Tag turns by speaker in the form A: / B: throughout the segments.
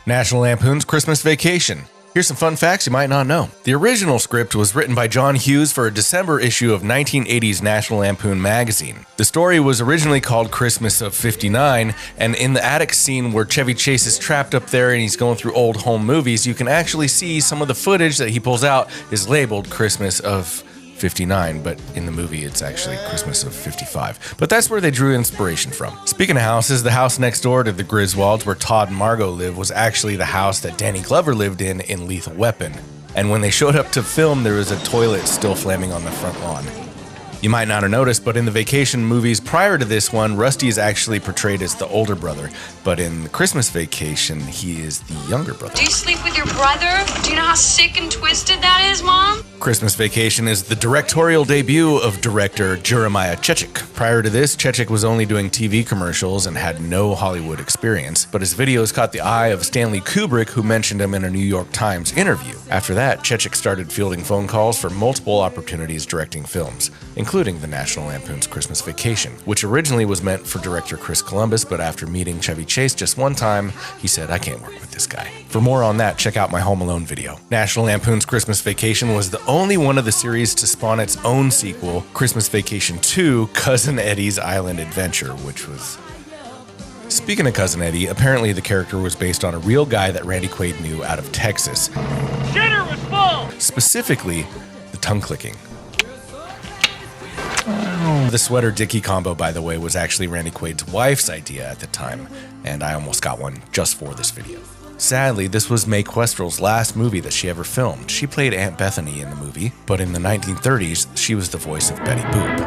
A: National Lampoon's Christmas Vacation. Here's some fun facts you might not know. The original script was written by John Hughes for a December issue of 1980's National Lampoon magazine. The story was originally called Christmas of '59, and in the attic scene where Chevy Chase is trapped up there and he's going through old home movies, you can actually see some of the footage that he pulls out is labeled Christmas of '59, but in the movie it's actually Christmas of '55. But that's where they drew inspiration from. Speaking of houses, the house next door to the Griswolds where Todd and Margot live was actually the house that Danny Glover lived in Lethal Weapon. And when they showed up to film, there was a toilet still flaming on the front lawn. You might not have noticed, but in the Vacation movies prior to this one, Rusty is actually portrayed as the older brother, but in the Christmas Vacation, he is the younger brother.
B: Do you sleep with your brother? Do you know how sick and twisted that is, Mom?
A: Christmas Vacation is the directorial debut of director Jeremiah Chechik. Prior to this, Chechik was only doing TV commercials and had no Hollywood experience, but his videos caught the eye of Stanley Kubrick, who mentioned him in a New York Times interview. After that, Chechik started fielding phone calls for multiple opportunities directing films, including the National Lampoon's Christmas Vacation, which originally was meant for director Chris Columbus, but after meeting Chevy Chase just one time, he said, "I can't work with this guy." For more on that, check out my Home Alone video. National Lampoon's Christmas Vacation was the only one of the series to spawn its own sequel, Christmas Vacation 2, Cousin Eddie's Island Adventure, which was... Speaking of Cousin Eddie, apparently the character was based on a real guy that Randy Quaid knew out of Texas.
C: Dinner was full!
A: Specifically, the tongue clicking. The sweater Dickie combo, by the way, was actually Randy Quaid's wife's idea at the time, and I almost got one just for this video. Sadly, this was Mae Questrel's last movie that she ever filmed. She played Aunt Bethany in the movie, but in the 1930s, she was the voice of Betty Boop.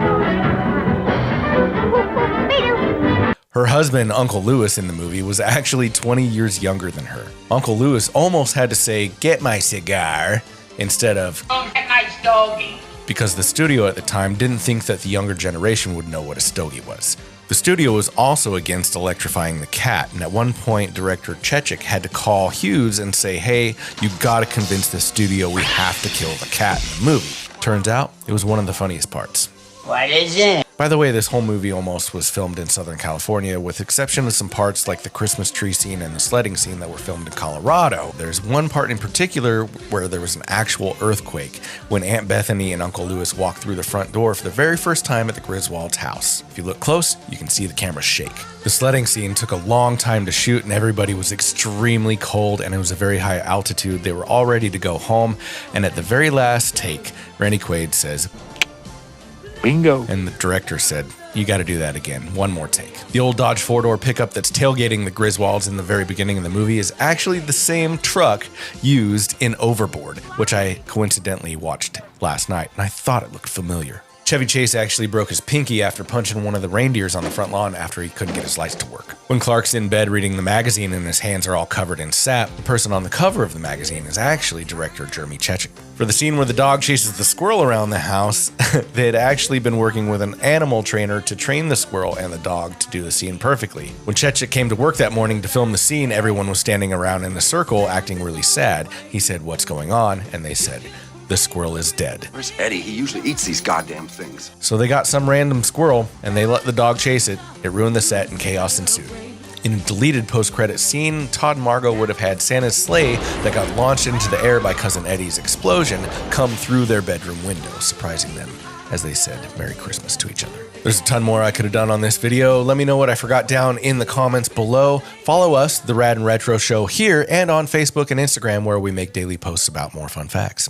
A: Her husband, Uncle Lewis, in the movie was actually 20 years younger than her. Uncle Lewis almost had to say, "Get my cigar," instead of,
C: "Don't get my stogie,"
A: because the studio at the time didn't think that the younger generation would know what a stogie was. The studio was also against electrifying the cat, and at one point, director Chechik had to call Hughes and say, "Hey, you gotta convince the studio we have to kill the cat in the movie." Turns out, it was one of the funniest parts.
C: What is it?
A: By the way, this whole movie almost was filmed in Southern California, with exception of some parts like the Christmas tree scene and the sledding scene that were filmed in Colorado. There's one part in particular where there was an actual earthquake when Aunt Bethany and Uncle Lewis walked through the front door for the very first time at the Griswold's house. If you look close, you can see the camera shake. The sledding scene took a long time to shoot and everybody was extremely cold and it was a very high altitude. They were all ready to go home, and at the very last take, Randy Quaid says, "Bingo." And the director said, "You got to do that again. One more take." The old Dodge 4-door pickup that's tailgating the Griswolds in the very beginning of the movie is actually the same truck used in Overboard, which I coincidentally watched last night, and I thought it looked familiar. Chevy Chase actually broke his pinky after punching one of the reindeers on the front lawn after he couldn't get his lights to work. When Clark's in bed reading the magazine and his hands are all covered in sap, the person on the cover of the magazine is actually director Jeremy Chechik. For the scene where the dog chases the squirrel around the house, they had actually been working with an animal trainer to train the squirrel and the dog to do the scene perfectly. When Chechik came to work that morning to film the scene, everyone was standing around in a circle acting really sad. He said, "What's going on?" And they said, "The squirrel is dead."
D: Where's Eddie? He usually eats these goddamn things.
A: So they got some random squirrel and they let the dog chase it. It ruined the set and chaos ensued. In a deleted post-credit scene, Todd and Margot would have had Santa's sleigh that got launched into the air by Cousin Eddie's explosion come through their bedroom window, surprising them as they said Merry Christmas to each other. There's a ton more I could have done on this video. Let me know what I forgot down in the comments below. Follow us, The Rad and Retro Show, here and on Facebook and Instagram, where we make daily posts about more fun facts.